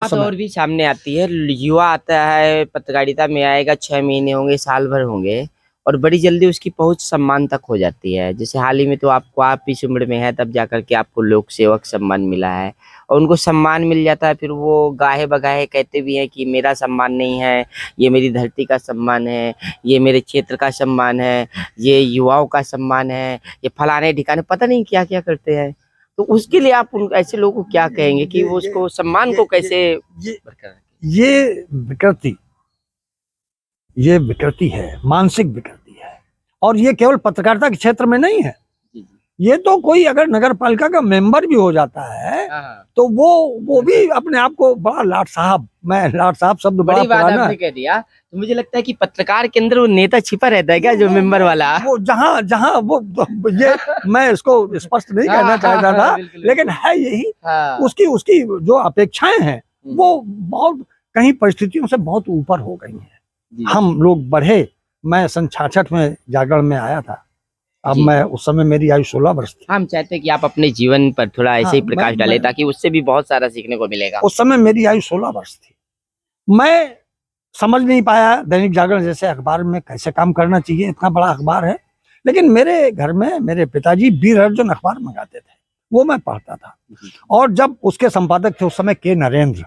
बात समय और भी सामने आती है। युवा आता है, पत्रकारिता में आएगा, 6 महीने होंगे, साल भर होंगे, और बड़ी जल्दी उसकी पहुंच सम्मान तक हो जाती है। जैसे हाल ही में तो आपको, आप इस उम्र में है तब जाकर के आपको लोक सेवक सम्मान मिला है, और उनको सम्मान मिल जाता है, फिर वो गाहे बगाहे कहते भी हैं कि मेरा सम्मान नहीं है, ये मेरी धरती का सम्मान है, ये मेरे क्षेत्र का सम्मान है, ये युवाओं का सम्मान है, ये फलाने ठिकाने पता नहीं क्या क्या करते हैं। तो उसके लिए आप उन ऐसे लोगों को क्या कहेंगे कि वो उसको सम्मान को कैसे ये बरकरार रखें? ये विकृति ये विकृति है, मानसिक विकृति है। और ये केवल पत्रकारिता के क्षेत्र में नहीं है, जी, जी। ये तो कोई अगर नगर पालिका का मेंबर भी हो जाता है हाँ, तो वो भी अपने आप को बड़ा लाट साहब, मैं लाट साहब शब्द बड़ा बड़ी बात पुराना आपने है। कह दिया। तो मुझे लगता है कि पत्रकार के अंदर वो नेता छिपा रहता है क्या, जो मेंबर वाला? वो जहां जहां वो ये मैं इसको स्पष्ट नहीं कहना चाहता था, बिल्कुल लेकिन बिल्कुल। है यही। हाँ। उसकी उसकी जो अपेक्षाएं हैं वो बहुत कहीं परिस्थितियों से बहुत ऊपर हो गई हैं। जी, हम लोग बढ़े, मैं सन 66 में जागरण में आया था। अब जी। मैं उस समय मेरी आयु 16 वर्ष थी। हम चाहते हैं कि आप अपने जीवन पर थोड़ा ऐसे ही हाँ, प्रकाश डालें, ताकि उससे भी बहुत सारा सीखने को मिलेगा। उस समय मेरी आयु 16 वर्ष थी। मैं समझ नहीं पाया दैनिक जागरण जैसे अखबार में कैसे काम करना चाहिए, इतना बड़ा अखबार है। लेकिन मेरे घर में मेरे पिताजी वीर अर्जुन अखबार मंगाते थे, वो मैं पढ़ता था। और जब उसके संपादक थे उस समय के नरेंद्र,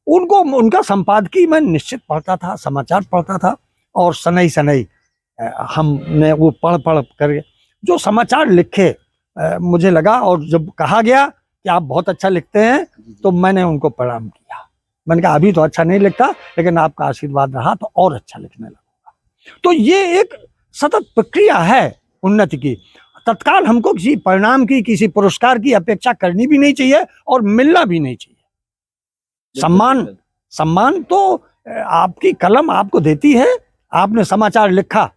उनको उनका संपादकीय मैं निश्चित पढ़ता था, समाचार पढ़ता था। और सनई सनई हमने वो पढ़ पढ़ कर जो समाचार लिखे मुझे लगा, और जब कहा गया कि आप बहुत अच्छा लिखते हैं तो मैंने उनको प्रणाम किया। मैंने कहा अभी तो अच्छा नहीं लिखता, लेकिन आपका आशीर्वाद रहा तो और अच्छा लिखने लगूंगा। तो ये एक सतत प्रक्रिया है उन्नति की। तत्काल हमको किसी परिणाम की, किसी पुरस्कार की अपेक्षा करनी भी नहीं चाहिए और मिलना भी नहीं चाहिए। सम्मान सम्मान तो आपकी कलम आपको देती है। आपने समाचार लिखा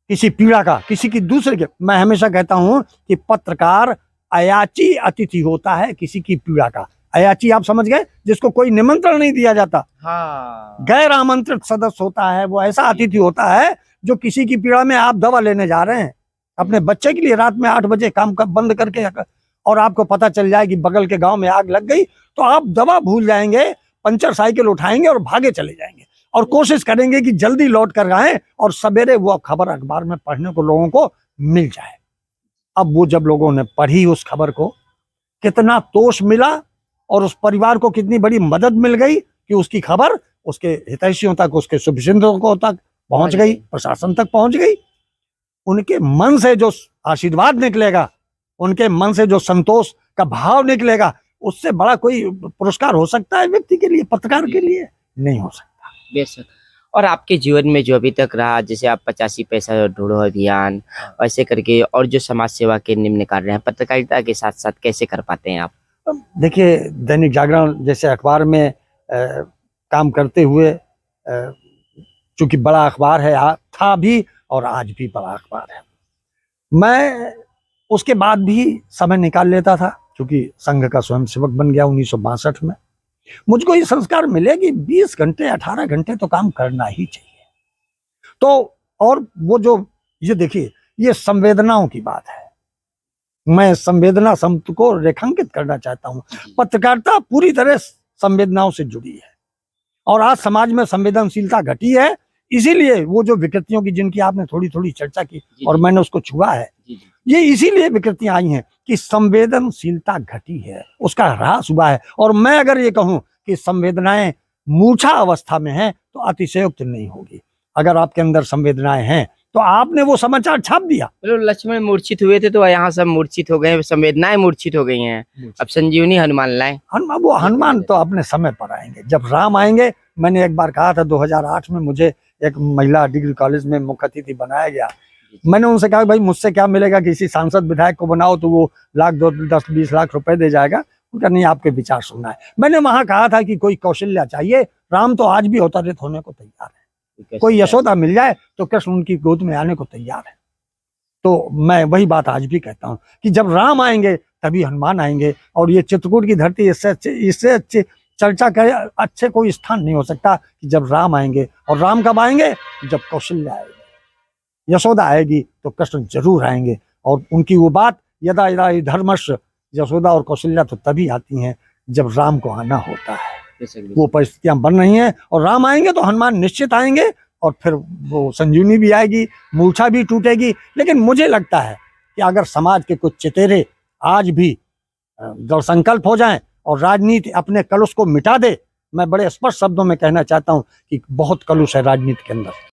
किसी पीड़ा का, किसी की दूसरे के, मैं हमेशा कहता हूं कि पत्रकार अयाची अतिथि होता है किसी की पीड़ा का। अयाची आप समझ गए, जिसको कोई निमंत्रण नहीं दिया जाता। हाँ। गैर आमंत्रित सदस्य होता है, वो ऐसा अतिथि होता है जो किसी की पीड़ा में, आप दवा लेने जा रहे हैं अपने बच्चे के लिए, रात में 8 बजे काम बंद करके, और आपको पता चल जाए कि बगल के गांव में आग लग गई, तो आप दवा भूल जाएंगे, पंचर साइकिल उठाएंगे और भागे चले जाएंगे, और कोशिश करेंगे कि जल्दी लौट कर आए और सवेरे वो खबर अखबार में पढ़ने को लोगों को मिल जाए। अब वो जब लोगों ने पढ़ी उस खबर को, कितना तोष मिला और उस परिवार को कितनी बड़ी मदद मिल गई कि उसकी खबर उसके हितैषियों तक, उसके शुभचिंतकों तक पहुंच गई, प्रशासन तक पहुंच गई। उनके मन से जो आशीर्वाद निकलेगा, उनके मन से जो संतोष का भाव निकलेगा, उससे बड़ा कोई पुरस्कार हो सकता है व्यक्ति के लिए, पत्रकार के लिए? नहीं हो सकता। बेशक। और आपके जीवन में जो अभी तक रहा, जैसे आप 85 पैसा ढूंढो अभियान, ऐसे करके, और जो समाज सेवा के निम्न कार्य हैं, पत्रकारिता के साथ साथ कैसे कर पाते हैं आप? देखिए, दैनिक जागरण जैसे अखबार में काम करते हुए, चूंकि बड़ा अखबार है, था भी और आज भी बड़ा अखबार है, मैं उसके बाद भी समय निकाल लेता था। चूंकि संघ का स्वयंसेवक बन गया 1962 में, मुझको ये संस्कार मिले कि 20 घंटे 18 घंटे तो काम करना ही चाहिए। तो और वो जो, ये देखिए, ये संवेदनाओं की बात है। मैं संवेदना शब्द को रेखांकित करना चाहता हूँ। पत्रकारिता पूरी तरह संवेदनाओं से जुड़ी है, और आज समाज में संवेदनशीलता घटी है। इसीलिए वो जो विकृतियों की, जिनकी आपने थोड़ी थोड़ी चर्चा की और मैंने उसको छुआ है, ये इसीलिए विकृतियां आई हैं कि संवेदनशीलता घटी है, उसका ह्रास हुआ है। और मैं अगर ये कहूं कि संवेदनाएं मूर्छा अवस्था में हैं तो अतिशयोक्ति नहीं होगी। अगर आपके अंदर संवेदनाएं हैं तो आपने वो समाचार छाप दिया। बोलो, लक्ष्मण मूर्छित हुए थे तो यहाँ सब मूर्छित हो गए, संवेदनाएं मूर्छित हो गई हैं। अब संजीवनी हनुमान लाए। हनुमान तो अपने समय पर आएंगे, जब राम आएंगे। मैंने एक बार कहा था 2008 में, मुझे एक महिला डिग्री कॉलेज में मुख्य अतिथि बनाया गया। मैंने उनसे कहा भाई मुझसे क्या मिलेगा, किसी सांसद विधायक को बनाओ तो वो लाख 10-20 लाख रुपए दे जाएगा। उनका नहीं, आपके विचार सुनना है। मैंने वहां कहा था कि कोई कौशल्या चाहिए, राम तो आज भी अवतरित होने को तैयार है। कोई यशोदा मिल जाए तो कृष्ण उनकी गोद में आने को तैयार है। तो मैं वही बात आज भी कहता हूँ कि जब राम आएंगे तभी हनुमान आएंगे। और ये चित्रकूट की धरती इससे अच्छे चर्चा का अच्छे कोई स्थान नहीं हो सकता कि जब राम आएंगे। और राम कब आएंगे? जब कौशल्या आएगी, यशोदा आएगी तो कृष्ण जरूर आएंगे। और उनकी वो बात, यदा यदा धर्मश, यशोदा और कौशल्या तो तभी आती हैं जब राम को आना होता है। बेशक, बेशक। वो परिस्थितियां बन रही हैं और राम आएंगे तो हनुमान निश्चित आएंगे और फिर वो संजीवनी भी आएगी, मूर्छा भी टूटेगी। लेकिन मुझे लगता है कि अगर समाज के कुछ चितेरे आज भी दृढ़ संकल्प हो जाएं और राजनीति अपने कलुष को मिटा दे, मैं बड़े स्पष्ट शब्दों में कहना चाहता हूं कि बहुत कलुष है राजनीति के अंदर।